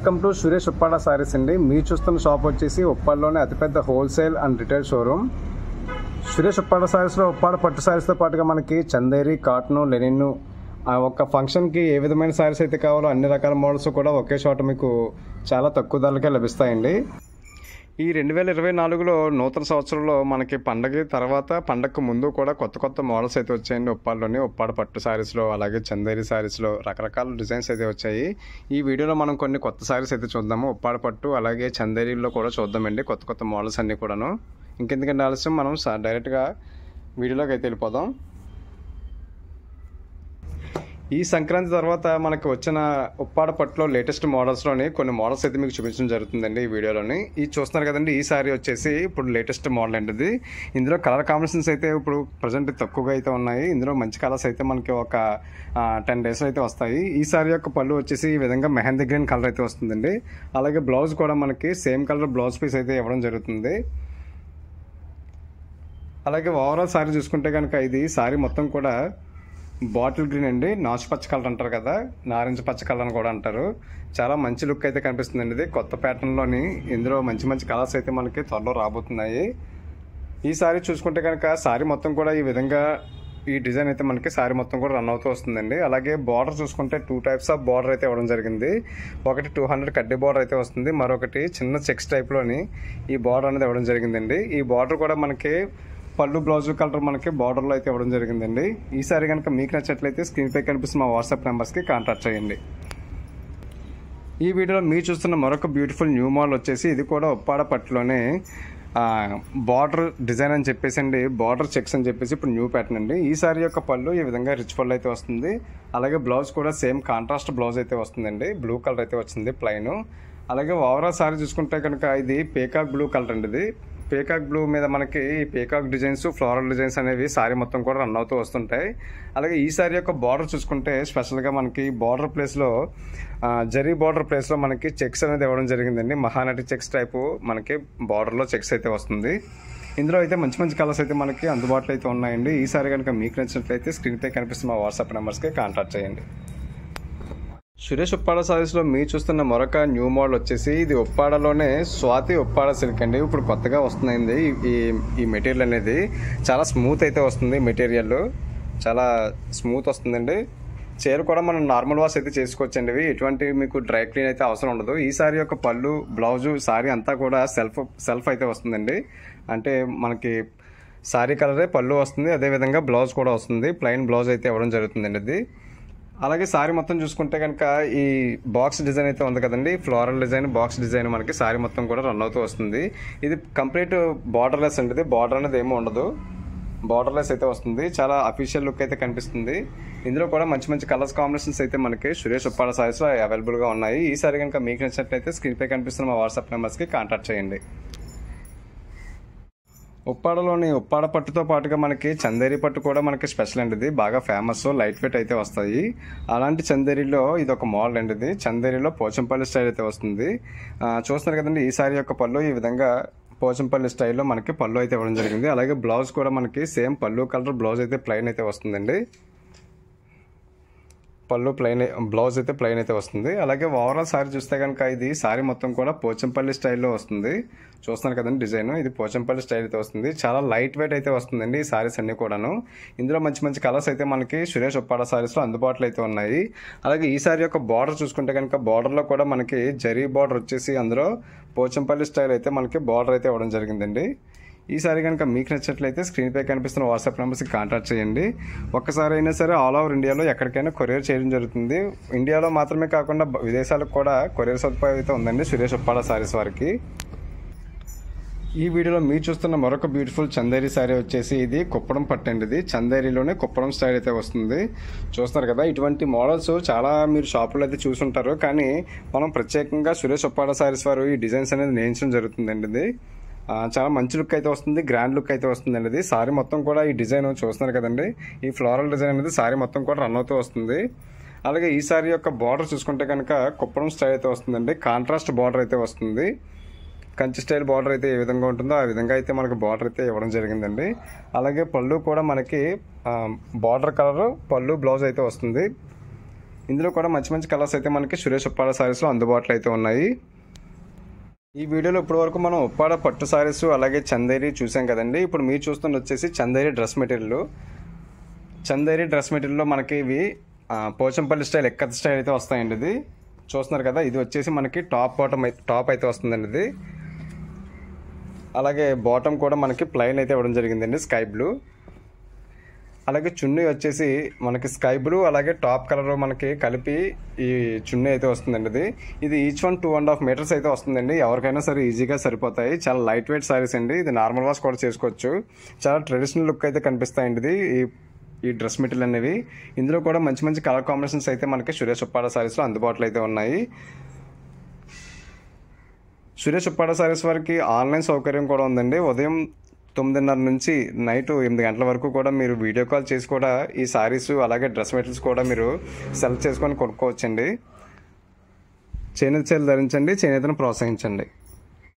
Welcome to Suresh Uppada sarees అండి. మీరు చూస్తున్న షాప్ వచ్చేసి ఉప్పాడలోనే అతిపెద్ద wholesale and retail showroom. Suresh Uppada సారీస్లో ఉప్పాడ పట్టు సారీస్తో పాటుగా మనకి చందేరి, కాటను, లెనిన్ ఒక ఫంక్షన్కి ఏ విధమైన సారీస్ అయితే కావాలో అన్ని రకాల మోడల్స్ కూడా ఒకే చోట మీకు చాలా తక్కువ ధరలకే లభిస్తాయండి. ఈ 2024లో నూతన సంవత్సరంలో మనకి పండగ తర్వాత పండగకు ముందు కూడా కొత్త మోడల్స్ అయితే వచ్చాయండి. ఉప్పాడలోని ఉప్పాడ పట్టు సారీస్లో అలాగే చందేరి సారీస్లో రకరకాల డిజైన్స్ అయితే వచ్చాయి. ఈ వీడియోలో మనం కొన్ని కొత్త సారీస్ అయితే చూద్దాము. ఉప్పాడ పట్టు అలాగే చందేరిలో కూడా చూద్దామండి కొత్త మోడల్స్ అన్నీ కూడాను. ఇంకెందుకంటే ఆలస్యం, మనం డైరెక్ట్గా వీడియోలోకి అయితే వెళ్ళిపోదాం. ఈ సంక్రాంతి తర్వాత మనకు వచ్చిన ఉప్పాడ పట్టులో లేటెస్ట్ మోడల్స్లోని కొన్ని మోడల్స్ అయితే మీకు చూపించడం జరుగుతుందండి ఈ వీడియోలోని. ఇది చూస్తున్నారు కదండి, ఈ సారీ వచ్చేసి ఇప్పుడు లేటెస్ట్ మోడల్ అండి ఇది. ఇందులో కలర్ కాంబినేషన్స్ అయితే ఇప్పుడు ప్రజెంట్ తక్కువగా అయితే ఉన్నాయి. ఇందులో మంచి కలర్స్ అయితే మనకి ఒక 10 days అయితే వస్తాయి. ఈ సారీ యొక్క పళ్ళు వచ్చేసి ఈ విధంగా మెహందీ గ్రీన్ కలర్ అయితే వస్తుందండి. అలాగే బ్లౌజ్ కూడా మనకి సేమ్ కలర్ బ్లౌజ్ పీస్ అయితే ఇవ్వడం జరుగుతుంది. అలాగే ఓవరాల్ సారీ చూసుకుంటే కనుక ఇది సారీ మొత్తం కూడా బాటిల్ గ్రీన్ అండి. నాచు పచ్చ కలర్ అంటారు కదా, నారింజ పచ్చ కలర్ అని కూడా అంటారు. చాలా మంచి లుక్ అయితే కనిపిస్తుందండి ఇది. కొత్త ప్యాటర్న్లోని ఇందులో మంచి కలర్స్ అయితే మనకి త్వరలో రాబోతున్నాయి. ఈ సారీ చూసుకుంటే కనుక సారీ మొత్తం కూడా ఈ విధంగా ఈ డిజైన్ అయితే మనకి సారీ మొత్తం కూడా రన్ అవుతూ వస్తుందండి. అలాగే బార్డర్ చూసుకుంటే 2 types ఆఫ్ బార్డర్ అయితే ఇవ్వడం జరిగింది. ఒకటి 200 కడ్డీ బార్డర్ అయితే వస్తుంది, మరొకటి చిన్న చెక్స్ టైప్లోని ఈ బార్డర్ అనేది ఇవ్వడం జరిగిందండి. ఈ బార్డర్ కూడా మనకి పళ్ళు బ్లౌజ్ కలర్ మనకి బార్డర్లో అయితే ఇవ్వడం జరిగిందండి. ఈ సారీ కనుక మీకు నచ్చట్లయితే స్క్రీన్ పై కనిపిస్తున్న మా వాట్సాప్ నెంబర్స్కి కాంటాక్ట్ చేయండి. ఈ వీడియోలో మీరు చూస్తున్న మరొక బ్యూటిఫుల్ న్యూ మోడల్ వచ్చేసి ఇది కూడా ఉప్పాడ పట్టులోనే బార్డర్ డిజైన్ అని చెప్పేసి అండి, బార్డర్ చెక్స్ అని చెప్పేసి ఇప్పుడు న్యూ ప్యాటర్న్ అండి. ఈ సారీ యొక్క పళ్ళు ఈ విధంగా రిచ్ పళ్ళు అయితే వస్తుంది. అలాగే బ్లౌజ్ కూడా సేమ్ కాంట్రాస్ట్ బ్లౌజ్ అయితే వస్తుందండి. బ్లూ కలర్ అయితే వచ్చింది ప్లైన్. అలాగే ఓవరాల్ సారీ చూసుకుంటే కనుక ఇది పీకాక్ బ్లూ కలర్ అండి. ఇది పీకాక్ బ్లూ మీద మనకి పీకాక్ డిజైన్స్, ఫ్లోరల్ డిజైన్స్ అనేవి సారీ మొత్తం కూడా రన్ అవుతూ వస్తుంటాయి. అలాగే ఈ సారీ యొక్క బార్డర్ చూసుకుంటే స్పెషల్గా మనకి బార్డర్ ప్లేస్లో జరీ బార్డర్ ప్లేస్లో మనకి చెక్స్ అనేది ఇవ్వడం జరిగిందండి. మహానటి చెక్స్ టైపు మనకి బార్డర్లో చెక్స్ అయితే వస్తుంది. ఇందులో అయితే మంచి కలర్స్ అయితే మనకి అందుబాటులో అయితే ఉన్నాయండి. ఈ సారీ కనుక మీకు నచ్చినట్లయితే స్క్రీన్ పై కనిపిస్తున్న మా వాట్సాప్ నెంబర్స్కి కాంటాక్ట్ చేయండి. సురేష్ ఉప్పాడ సారీస్లో మీరు చూస్తున్న మరొక న్యూ మోడల్ వచ్చేసి ఇది ఉప్పాడలోనే స్వాతి ఉప్పాడ సిల్క్ అండి. ఇప్పుడు కొత్తగా వస్తుంది ఈ మెటీరియల్ అనేది. చాలా స్మూత్ అయితే వస్తుంది, మెటీరియల్ చాలా స్మూత్ వస్తుందండి. చీర కూడా మనం నార్మల్ వాష్ అయితే చేసుకోవచ్చండి. ఇవి ఎటువంటి మీకు డ్రై క్లీన్ అయితే అవసరం ఉండదు. ఈ సారీ యొక్క పళ్ళు బ్లౌజు సారీ అంతా కూడా సెల్ఫ్ అయితే వస్తుందండి. అంటే మనకి సారీ కలరే పళ్ళు వస్తుంది, అదేవిధంగా బ్లౌజ్ కూడా వస్తుంది. ప్లెయిన్ బ్లౌజ్ అయితే ఇవ్వడం జరుగుతుందండి ఇది. అలాగే సారీ మొత్తం చూసుకుంటే కనుక ఈ బాక్స్ డిజైన్ అయితే ఉంది కదండి, ఫ్లోరల్ డిజైన్, బాక్స్ డిజైన్ మనకి సారీ మొత్తం కూడా రన్ అవుతూ వస్తుంది. ఇది కంప్లీట్ బార్డర్లెస్ అండి. బార్డర్ అనేది ఏమీ ఉండదు, బార్డర్లెస్ అయితే వస్తుంది. చాలా అఫీషియల్ లుక్ అయితే కనిపిస్తుంది. ఇందులో కూడా మంచి కలర్స్ కాంబినేషన్స్ అయితే మనకి సురేష్ ఉప్పాడ సారీస్లో అవైలబుల్గా ఉన్నాయి. ఈ సారీ కనుక మీకు నచ్చినట్లయితే స్క్రీన్ పై కనిపిస్తున్న మా వాట్సాప్ నెంబర్స్కి కాంటాక్ట్ చేయండి. ఉప్పాడలోని ఉప్పాడ పట్టుతో పాటుగా మనకి చందేరి పట్టు కూడా మనకి స్పెషల్ అండి. ఇది బాగా ఫేమస్, లైట్ వెయిట్ అయితే వస్తాయి. అలాంటి చందేరిలో ఇది ఒక మోడల్ అండి. ఇది చందేరిలో పోచంపల్లి స్టైల్ అయితే వస్తుంది. చూస్తున్నారు కదండి, ఈ సారీ యొక్క పళ్ళు ఈ విధంగా పోచంపల్లి స్టైల్లో మనకి పళ్ళు అయితే ఇవ్వడం జరిగింది. అలాగే బ్లౌజ్ కూడా మనకి సేమ్ పళ్ళు కలర్ బ్లౌజ్ అయితే ప్లెయిన్ అయితే వస్తుందండి. పళ్ళు ప్లెయిన్, బ్లౌజ్ అయితే ప్లెయిన్ అయితే వస్తుంది. అలాగే ఓవరాల్ సారీ చూస్తే కనుక ఇది సారీ మొత్తం కూడా పోచంపల్లి స్టైల్లో వస్తుంది. చూస్తున్నారు కదండి డిజైన్, ఇది పోచంపల్లి స్టైల్ అయితే వస్తుంది. చాలా లైట్ వెయిట్ అయితే వస్తుందండి ఈ సారీస్ అన్ని కూడాను. ఇందులో మంచి కలర్స్ అయితే మనకి సురేష్ ఉప్పాడ సారీస్లో అందుబాటులో అయితే ఉన్నాయి. అలాగే ఈ సారీ యొక్క బార్డర్ చూసుకుంటే కనుక బార్డర్లో కూడా మనకి జరీ బార్డర్ వచ్చేసి అందులో పోచంపల్లి స్టైల్ అయితే మనకి బార్డర్ అయితే ఇవ్వడం జరిగిందండి. ఈ సారీ కనుక మీకు నచ్చినట్లయితే స్క్రీన్ పై కనిపిస్తున్న వాట్సాప్ నెంబర్స్కి కాంటాక్ట్ చేయండి. ఒక్కసారి అయినా సరే ఆల్ ఓవర్ ఇండియాలో ఎక్కడికైనా కొరియర్ చేయడం జరుగుతుంది. ఇండియాలో మాత్రమే కాకుండా విదేశాలకు కూడా కొరియర్ సదుపాయం అయితే ఉందండి సురేష్ ఉప్పాడ సారీస్ వారికి. ఈ వీడియోలో మీరు చూస్తున్న మరొక బ్యూటిఫుల్ చందేరి సారీ వచ్చేసి ఇది కుప్పడం పట్టండి. ఇది చందేరిలోనే కుప్పడం స్టైల్ అయితే వస్తుంది. చూస్తున్నారు కదా, ఇటువంటి మోడల్స్ చాలా మీరు షాపులో అయితే చూసుంటారు. కానీ మనం ప్రత్యేకంగా సురేష్ ఉప్పాడ సారీస్ వారు ఈ డిజైన్స్ అనేది నేర్చడం జరుగుతుందండి. ఇది చాలా మంచి లుక్ అయితే వస్తుంది, గ్రాండ్ లుక్ అయితే వస్తుందండి. ఇది సారీ మొత్తం కూడా ఈ డిజైన్ చూస్తున్నారు కదండి, ఈ ఫ్లోరల్ డిజైన్ అనేది సారీ మొత్తం కూడా రన్ అవుతూ వస్తుంది. అలాగే ఈ సారీ యొక్క బార్డర్ చూసుకుంటే కనుక కుప్పడం స్టైల్ అయితే వస్తుందండి. కాంట్రాస్ట్ బార్డర్ అయితే వస్తుంది. కంచి స్టైల్ బార్డర్ అయితే ఏ విధంగా ఉంటుందో ఆ విధంగా అయితే మనకు బార్డర్ అయితే ఇవ్వడం జరిగిందండి. అలాగే పళ్ళు కూడా మనకి బార్డర్ కలర్ పళ్ళు బ్లౌజ్ అయితే వస్తుంది. ఇందులో కూడా మంచి మంచి కలర్స్ అయితే మనకి సురేష్ ఉప్పాడ సారీస్లో అందుబాటులో అయితే ఉన్నాయి. ఈ వీడియోలో ఇప్పటివరకు మనం ఉప్పాడ పట్టు సారీస్ అలాగే చందేరి చూసాం కదండి. ఇప్పుడు మీరు చూస్తున్న వచ్చేసి Chanderi dress material. Chanderi dress మెటీరియల్లో మనకి ఇవి పోచంపల్లి స్టైల్ ఎక్కత్ స్టైల్ అయితే వస్తాయండి. ఇది చూస్తున్నారు కదా, ఇది వచ్చేసి మనకి టాప్ అయితే వస్తుందండి ఇది. అలాగే బాటమ్ కూడా మనకి ప్లెయిన్ అయితే ఇవ్వడం జరిగిందండి, స్కై బ్లూ. అలాగే చున్నీ వచ్చేసి మనకి స్కై బ్లూ అలాగే టాప్ కలర్ మనకి కలిపి ఈ చున్నీ అయితే వస్తుందండి. ఇది ఈచ్ వన్ 2.5 మీటర్స్ అయితే వస్తుందండి. ఎవరికైనా సరే ఈజీగా సరిపోతాయి. చాలా లైట్ వెయిట్ సారీస్ అండి. ఇది నార్మల్ వాష్ కూడా చేసుకోవచ్చు. చాలా ట్రెడిషనల్ లుక్ అయితే కనిపిస్తాయండి ఈ డ్రెస్ మెటీరియల్ అనేవి. ఇందులో కూడా మంచి మంచి కలర్ కాంబినేషన్స్ అయితే మనకి సురేష్ ఉప్పాడ సారీస్లో అందుబాటులో అయితే ఉన్నాయి. సురేష్ ఉప్పాడ సారీస్ వారికి ఆన్లైన్ సౌకర్యం కూడా ఉందండి. ఉదయం 9:30 నుంచి నైట్ 8 గంటల వరకు కూడా మీరు వీడియో కాల్ చేసి కూడా ఈ సారీస్ అలాగే డ్రెస్ మెటీరియల్స్ కూడా మీరు సెలెక్ట్ చేసుకొని కొనుక్కోవచ్చండి. చేనేత చీరలు ధరించండి, చేనేతను ప్రోత్సహించండి.